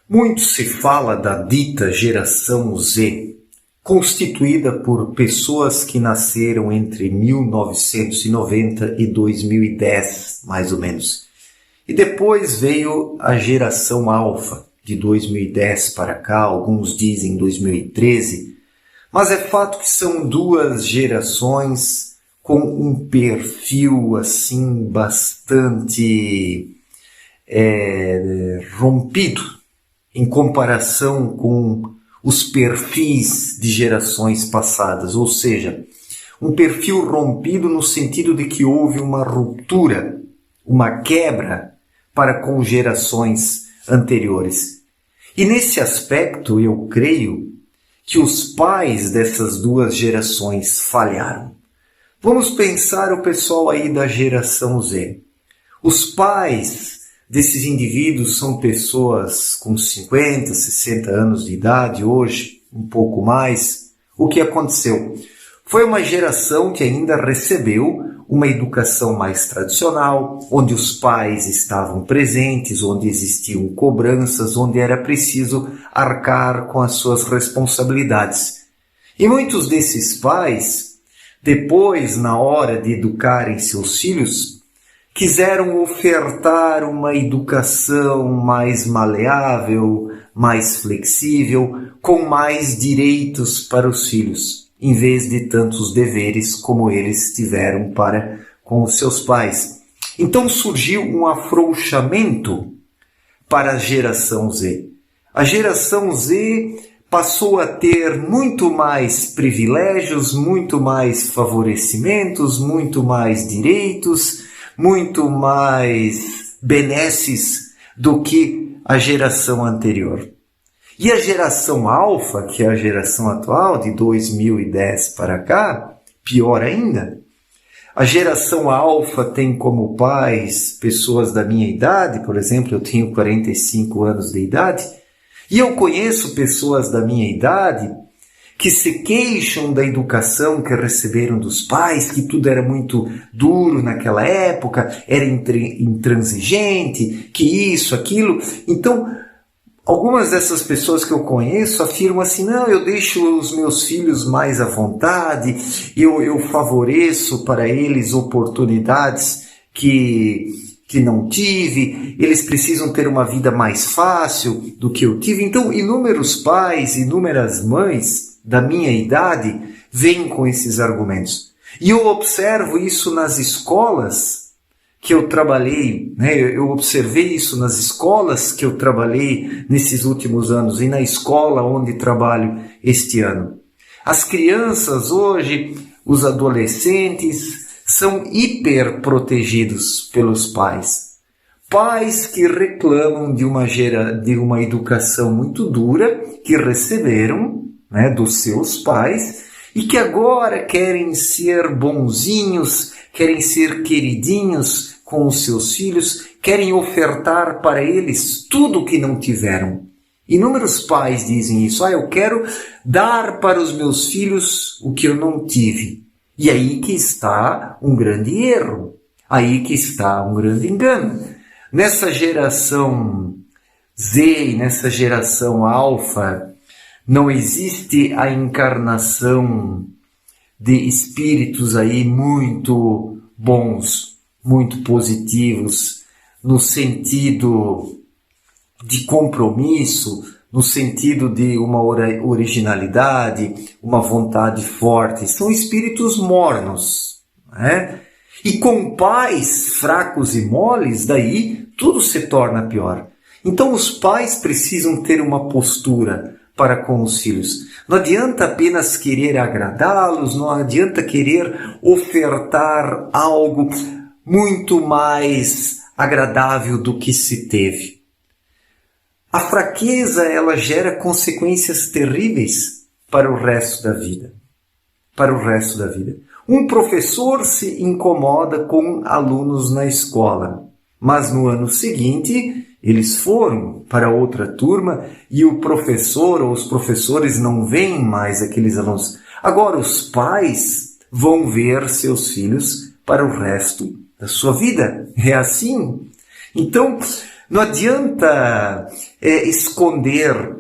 Muito se fala da dita geração Z, constituída por pessoas que nasceram entre 1990 e 2010, mais ou menos. E depois veio a geração Alfa, de 2010 para cá, alguns dizem 2013, mas é fato que são duas gerações com um perfil assim bastante rompido em comparação com os perfis de gerações passadas, ou seja, um perfil rompido no sentido de que houve uma ruptura, uma quebra para com gerações anteriores. E nesse aspecto eu creio que os pais dessas duas gerações falharam. Vamos pensar o pessoal aí da geração Z. Os pais desses indivíduos são pessoas com 50, 60 anos de idade, hoje um pouco mais. O que aconteceu? Foi uma geração que ainda recebeu uma educação mais tradicional, onde os pais estavam presentes, onde existiam cobranças, onde era preciso arcar com as suas responsabilidades. E muitos desses pais, depois, na hora de educarem seus filhos, quiseram ofertar uma educação mais maleável, mais flexível, com mais direitos para os filhos, em vez de tantos deveres como eles tiveram para com os seus pais. Então surgiu um afrouxamento para a geração Z. A geração Z passou a ter muito mais privilégios, muito mais favorecimentos, muito mais direitos, muito mais benesses do que a geração anterior. E a geração Alfa, que é a geração atual, de 2010 para cá, pior ainda. A geração Alfa tem como pais pessoas da minha idade, por exemplo, eu tenho 45 anos de idade, e eu conheço pessoas da minha idade que se queixam da educação que receberam dos pais, que tudo era muito duro naquela época, era intransigente, que isso, aquilo. Então, algumas dessas pessoas que eu conheço afirmam assim, não, eu deixo os meus filhos mais à vontade, eu favoreço para eles oportunidades que não tive, eles precisam ter uma vida mais fácil do que eu tive. Então, inúmeros pais, inúmeras mães da minha idade vêm com esses argumentos. E eu observo isso nas escolas que eu trabalhei, eu observei isso nas escolas que eu trabalhei nesses últimos anos e na escola onde trabalho este ano. As crianças hoje, os adolescentes, são hiperprotegidos pelos pais. Pais que reclamam de uma educação muito dura que receberam dos seus pais e que agora querem ser bonzinhos, querem ser queridinhos com os seus filhos, querem ofertar para eles tudo o que não tiveram. Inúmeros pais dizem isso, eu quero dar para os meus filhos o que eu não tive. E aí que está um grande erro, aí que está um grande engano. Nessa geração Z, nessa geração Alfa, não existe a encarnação de espíritos aí muito bons, muito positivos, no sentido de compromisso, no sentido de uma originalidade, uma vontade forte. São espíritos mornos, E com pais fracos e moles, daí tudo se torna pior. Então os pais precisam ter uma postura para com os filhos. Não adianta apenas querer agradá-los, não adianta querer ofertar algo muito mais agradável do que se teve. A fraqueza, ela gera consequências terríveis para o resto da vida. Para o resto da vida. Um professor se incomoda com alunos na escola, mas no ano seguinte eles foram para outra turma e o professor ou os professores não veem mais aqueles alunos. Agora os pais vão ver seus filhos para o resto da sua vida. É assim. Então, Não adianta esconder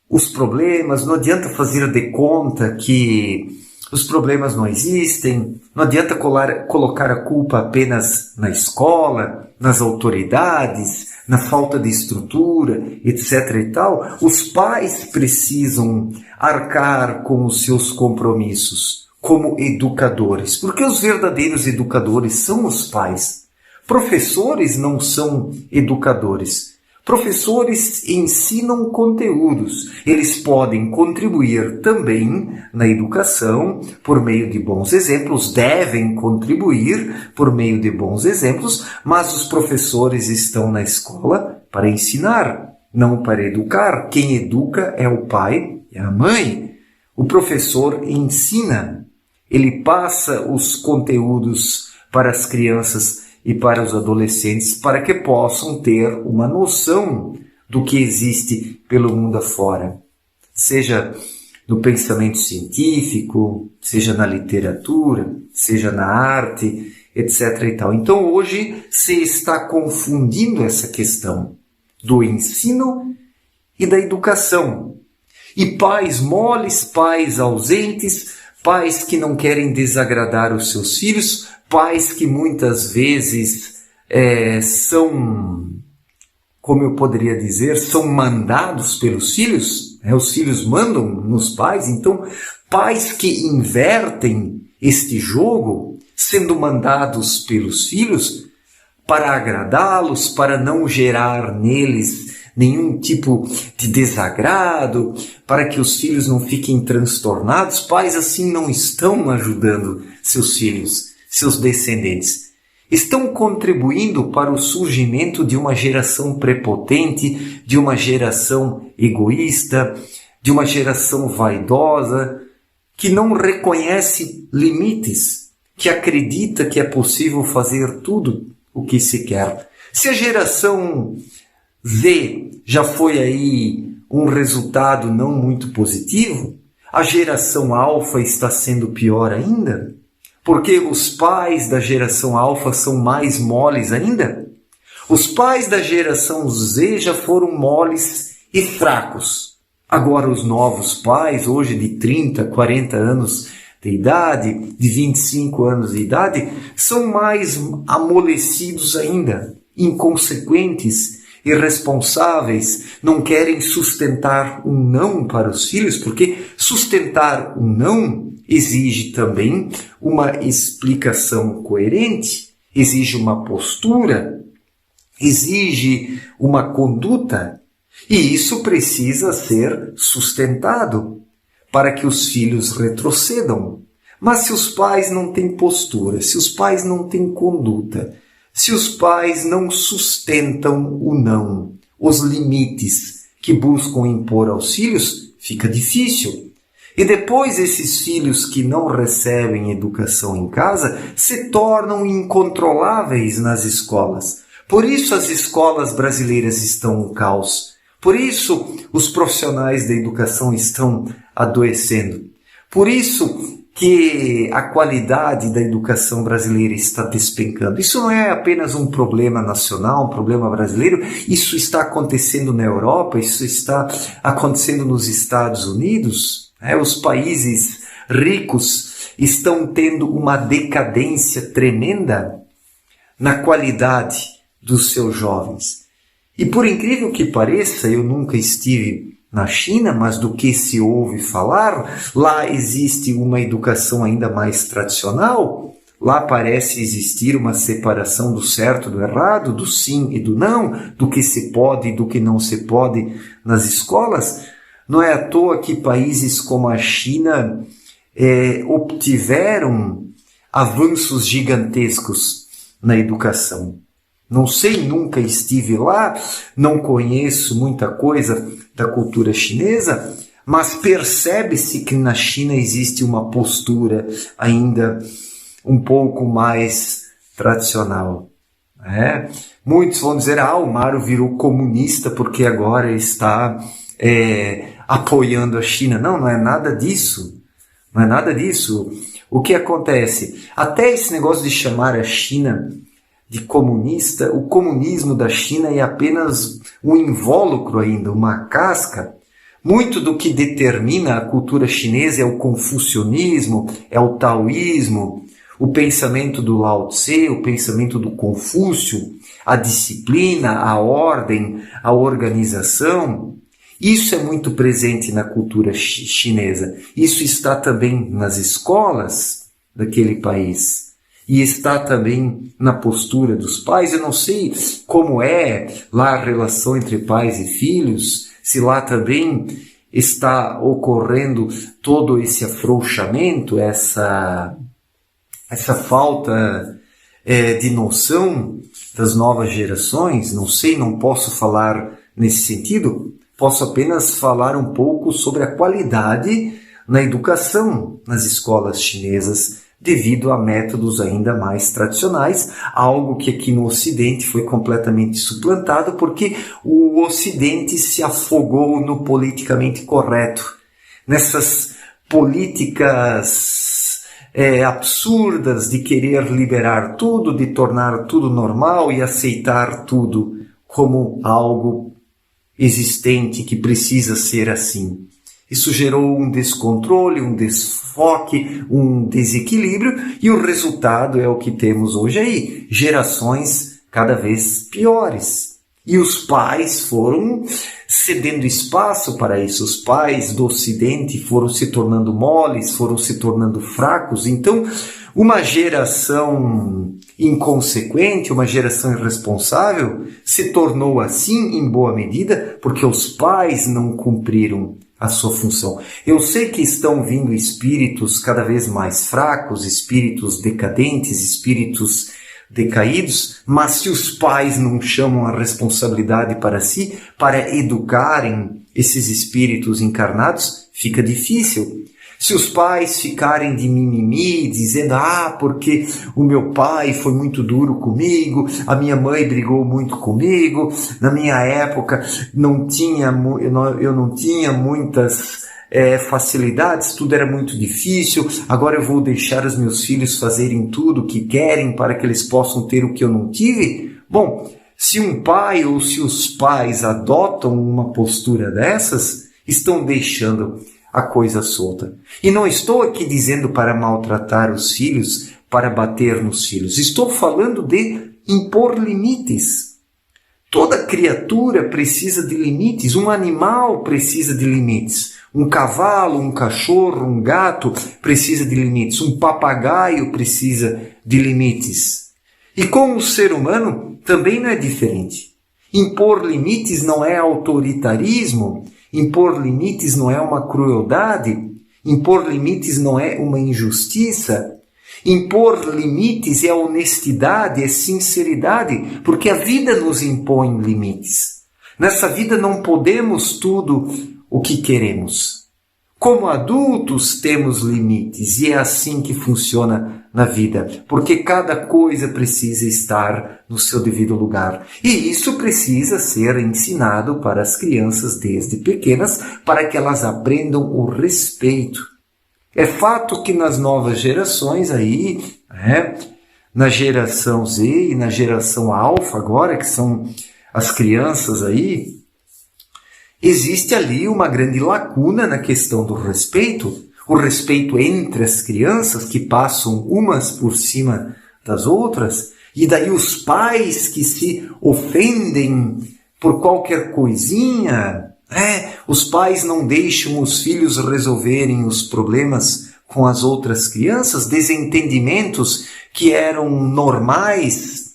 os problemas, não adianta fazer de conta que os problemas não existem, não adianta colocar a culpa apenas na escola, nas autoridades, na falta de estrutura, etc. e tal. Os pais precisam arcar com os seus compromissos como educadores, porque os verdadeiros educadores são os pais. Professores não são educadores. Professores ensinam conteúdos. Eles podem contribuir também na educação por meio de bons exemplos, devem contribuir por meio de bons exemplos, mas os professores estão na escola para ensinar, não para educar. Quem educa é o pai e a mãe. O professor ensina, ele passa os conteúdos para as crianças e para os adolescentes, para que possam ter uma noção do que existe pelo mundo afora, seja no pensamento científico, seja na literatura, seja na arte, etc. e tal. Então hoje se está confundindo essa questão do ensino e da educação. E pais moles, pais ausentes, pais que não querem desagradar os seus filhos, pais que muitas vezes são, como eu poderia dizer, são mandados pelos filhos, os filhos mandam nos pais, então pais que invertem este jogo, sendo mandados pelos filhos para agradá-los, para não gerar neles nenhum tipo de desagrado, para que os filhos não fiquem transtornados. Pais assim não estão ajudando seus filhos, seus descendentes. Estão contribuindo para o surgimento de uma geração prepotente, de uma geração egoísta, de uma geração vaidosa, que não reconhece limites, que acredita que é possível fazer tudo o que se quer. Se a geração Z já foi aí um resultado não muito positivo, a geração alfa está sendo pior ainda? Porque os pais da geração alfa são mais moles ainda? Os pais da geração Z já foram moles e fracos. Agora os novos pais, hoje de 30, 40 anos de idade, de 25 anos de idade, são mais amolecidos ainda, inconsequentes, irresponsáveis, não querem sustentar um não para os filhos, porque sustentar um não exige também uma explicação coerente, exige uma postura, exige uma conduta, e isso precisa ser sustentado para que os filhos retrocedam. Mas se os pais não têm postura, se os pais não têm conduta, se os pais não sustentam o não, os limites que buscam impor aos filhos, fica difícil. E depois esses filhos que não recebem educação em casa se tornam incontroláveis nas escolas. Por isso as escolas brasileiras estão um caos. Por isso os profissionais da educação estão adoecendo. Por isso que a qualidade da educação brasileira está despencando. Isso não é apenas um problema nacional, um problema brasileiro, isso está acontecendo na Europa, isso está acontecendo nos Estados Unidos. Os países ricos estão tendo uma decadência tremenda na qualidade dos seus jovens. E por incrível que pareça, eu nunca estive na China, mas do que se ouve falar, lá existe uma educação ainda mais tradicional. Lá parece existir uma separação do certo e do errado, do sim e do não, do que se pode e do que não se pode nas escolas. Não é à toa que países como a China obtiveram avanços gigantescos na educação. Não sei, nunca estive lá, não conheço muita coisa da cultura chinesa, mas percebe-se que na China existe uma postura ainda um pouco mais tradicional. Muitos vão dizer, o Mário virou comunista porque agora está apoiando a China. Não, não é nada disso. Não é nada disso. O que acontece? Até esse negócio de chamar a China de comunista, o comunismo da China é apenas um invólucro ainda, uma casca. Muito do que determina a cultura chinesa é o confucionismo, é o taoísmo, o pensamento do Lao Tse, o pensamento do Confúcio, a disciplina, a ordem, a organização. Isso é muito presente na cultura chinesa. Isso está também nas escolas daquele país. E está também na postura dos pais. Eu não sei como é lá a relação entre pais e filhos, se lá também está ocorrendo todo esse afrouxamento, essa falta de noção das novas gerações. Não sei, não posso falar nesse sentido. Posso apenas falar um pouco sobre a qualidade na educação nas escolas chinesas, devido a métodos ainda mais tradicionais, algo que aqui no Ocidente foi completamente suplantado, porque o Ocidente se afogou no politicamente correto, nessas políticas absurdas de querer liberar tudo, de tornar tudo normal e aceitar tudo como algo existente que precisa ser assim. Isso gerou um descontrole, um desfoque, um desequilíbrio, e o resultado é o que temos hoje aí, gerações cada vez piores. E os pais foram cedendo espaço para isso, os pais do Ocidente foram se tornando moles, foram se tornando fracos. Então, uma geração inconsequente, uma geração irresponsável, se tornou assim em boa medida porque os pais não cumpriram a sua função. Eu sei que estão vindo espíritos cada vez mais fracos, espíritos decadentes, espíritos decaídos, mas se os pais não chamam a responsabilidade para si, para educarem esses espíritos encarnados, fica difícil. Se os pais ficarem de mimimi, dizendo, porque o meu pai foi muito duro comigo, a minha mãe brigou muito comigo, na minha época eu não tinha muitas facilidades, tudo era muito difícil, agora eu vou deixar os meus filhos fazerem tudo o que querem para que eles possam ter o que eu não tive? Bom, se um pai ou se os pais adotam uma postura dessas, estão deixando a coisa solta. E não estou aqui dizendo para maltratar os filhos, para bater nos filhos. Estou falando de impor limites. Toda criatura precisa de limites. Um animal precisa de limites. Um cavalo, um cachorro, um gato precisa de limites. Um papagaio precisa de limites. E com o ser humano também não é diferente. Impor limites não é autoritarismo. Impor limites não é uma crueldade, impor limites não é uma injustiça, impor limites é honestidade, é sinceridade, porque a vida nos impõe limites. Nessa vida não podemos tudo o que queremos. Como adultos temos limites e é assim que funciona na vida, porque cada coisa precisa estar no seu devido lugar. E isso precisa ser ensinado para as crianças desde pequenas, para que elas aprendam o respeito. É fato que nas novas gerações aí, na geração Z e na geração Alfa agora, que são as crianças aí, existe ali uma grande lacuna na questão do respeito, o respeito entre as crianças que passam umas por cima das outras, e daí os pais que se ofendem por qualquer coisinha, os pais não deixam os filhos resolverem os problemas com as outras crianças, desentendimentos que eram normais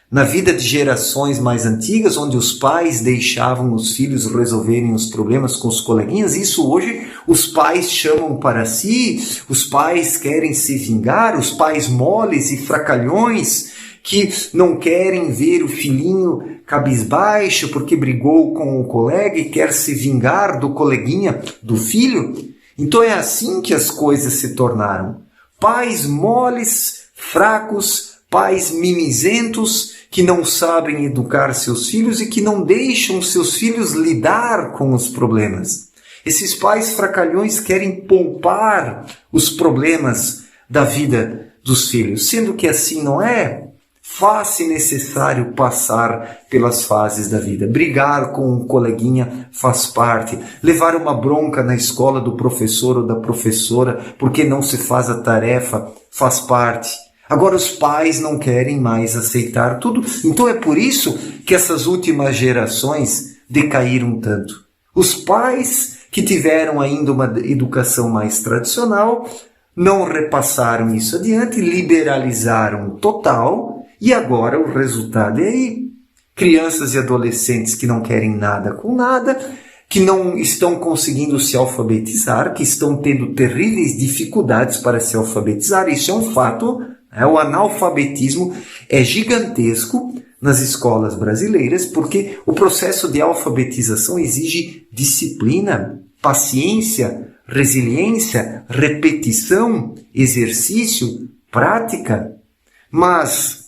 na vida de gerações mais antigas, onde os pais deixavam os filhos resolverem os problemas com os coleguinhas, isso hoje os pais chamam para si, os pais querem se vingar, os pais moles e fracalhões que não querem ver o filhinho cabisbaixo porque brigou com o colega e quer se vingar do coleguinha do filho. Então é assim que as coisas se tornaram. Pais moles, fracos, pais mimizentos, que não sabem educar seus filhos e que não deixam seus filhos lidar com os problemas. Esses pais fracalhões querem poupar os problemas da vida dos filhos, sendo que assim não é. Faz-se necessário passar pelas fases da vida. Brigar com um coleguinha faz parte. Levar uma bronca na escola do professor ou da professora porque não se faz a tarefa faz parte. Agora os pais não querem mais aceitar tudo. Então é por isso que essas últimas gerações decaíram tanto. Os pais que tiveram ainda uma educação mais tradicional não repassaram isso adiante, liberalizaram total. E agora o resultado é aí. Crianças e adolescentes que não querem nada com nada, que não estão conseguindo se alfabetizar, que estão tendo terríveis dificuldades para se alfabetizar. Isso é um fato. O analfabetismo é gigantesco nas escolas brasileiras, porque o processo de alfabetização exige disciplina, paciência, resiliência, repetição, exercício, prática. Mas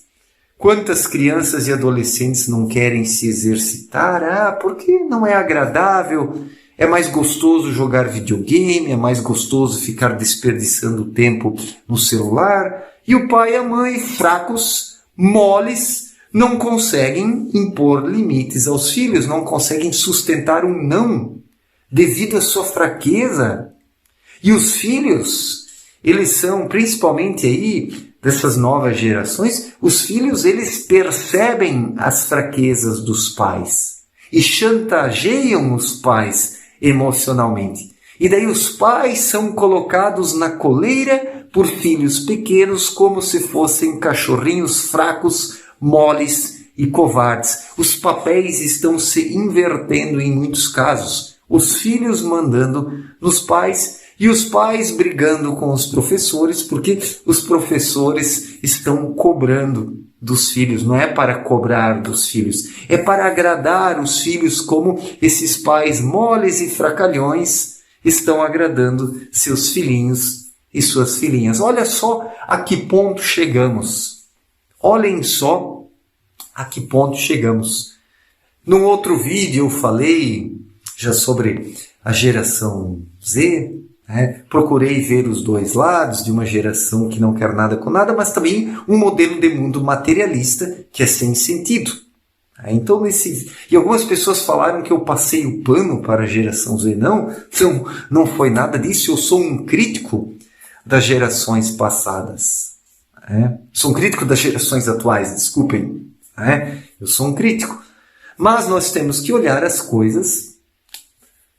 quantas crianças e adolescentes não querem se exercitar? Porque não é agradável, é mais gostoso jogar videogame, é mais gostoso ficar desperdiçando tempo no celular. E o pai e a mãe, fracos, moles, não conseguem impor limites aos filhos, não conseguem sustentar um não, devido à sua fraqueza. E os filhos, eles são, principalmente aí, dessas novas gerações, os filhos, eles percebem as fraquezas dos pais e chantageiam os pais emocionalmente. E daí os pais são colocados na coleira por filhos pequenos como se fossem cachorrinhos fracos, moles e covardes. Os papéis estão se invertendo em muitos casos. Os filhos mandando nos pais e os pais brigando com os professores, porque os professores estão cobrando dos filhos. Não é para cobrar dos filhos, é para agradar os filhos, como esses pais moles e fracalhões estão agradando seus filhinhos e suas filhinhas. Olha só a que ponto chegamos. Olhem só a que ponto chegamos. Num outro vídeo eu falei já sobre a geração Z. Procurei ver os dois lados de uma geração que não quer nada com nada, mas também um modelo de mundo materialista que é sem sentido. Então, e algumas pessoas falaram que eu passei o pano para a geração Z. Não foi nada disso. Eu sou um crítico das gerações passadas. Sou um crítico das gerações atuais, desculpem. Eu sou um crítico. Mas nós temos que olhar as coisas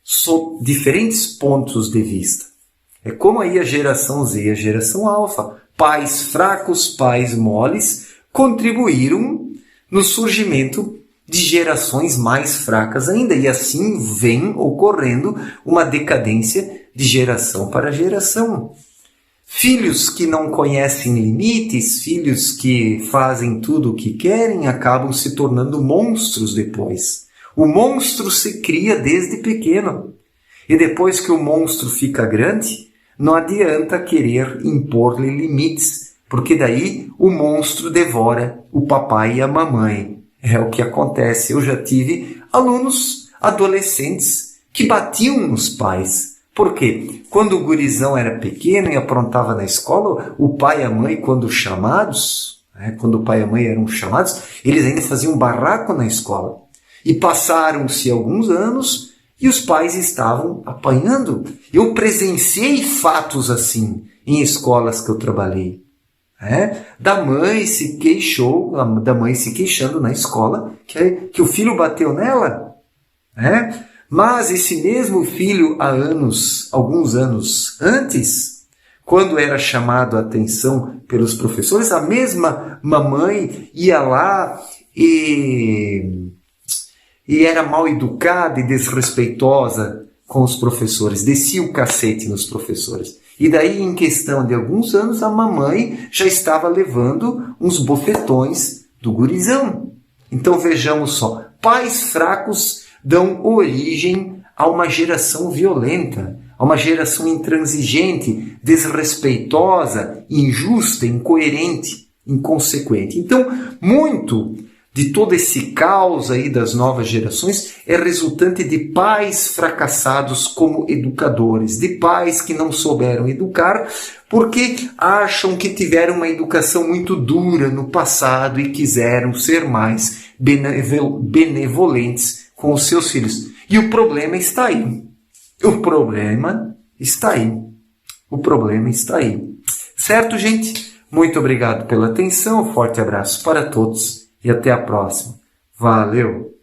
sob diferentes pontos de vista. É como aí a geração Z e a geração Alfa. Pais fracos, pais moles, contribuíram no surgimento de gerações mais fracas ainda. E assim vem ocorrendo uma decadência de geração para geração. Filhos que não conhecem limites, filhos que fazem tudo o que querem, acabam se tornando monstros depois. O monstro se cria desde pequeno. E depois que o monstro fica grande, não adianta querer impor-lhe limites, porque daí o monstro devora o papai e a mamãe. É o que acontece. Eu já tive alunos, adolescentes, que batiam nos pais. Por quê? Quando o gurizão era pequeno e aprontava na escola, o pai e a mãe, quando o pai e a mãe eram chamados, eles ainda faziam barraco na escola. E passaram-se alguns anos e os pais estavam apanhando. Eu presenciei fatos assim em escolas que eu trabalhei. Da mãe se queixando na escola que o filho bateu nela. Mas esse mesmo filho, alguns anos antes, quando era chamado a atenção pelos professores, a mesma mamãe ia lá e era mal educada e desrespeitosa com os professores, descia o cacete nos professores. E daí, em questão de alguns anos, a mamãe já estava levando uns bofetões do gurizão. Então vejamos só, pais fracos dão origem a uma geração violenta, a uma geração intransigente, desrespeitosa, injusta, incoerente, inconsequente. Então, muito de todo esse caos aí das novas gerações é resultante de pais fracassados como educadores, de pais que não souberam educar porque acham que tiveram uma educação muito dura no passado e quiseram ser mais benevolentes com os seus filhos. E o problema está aí. O problema está aí. O problema está aí. Certo, gente? Muito obrigado pela atenção. Forte abraço para todos. E até a próxima. Valeu!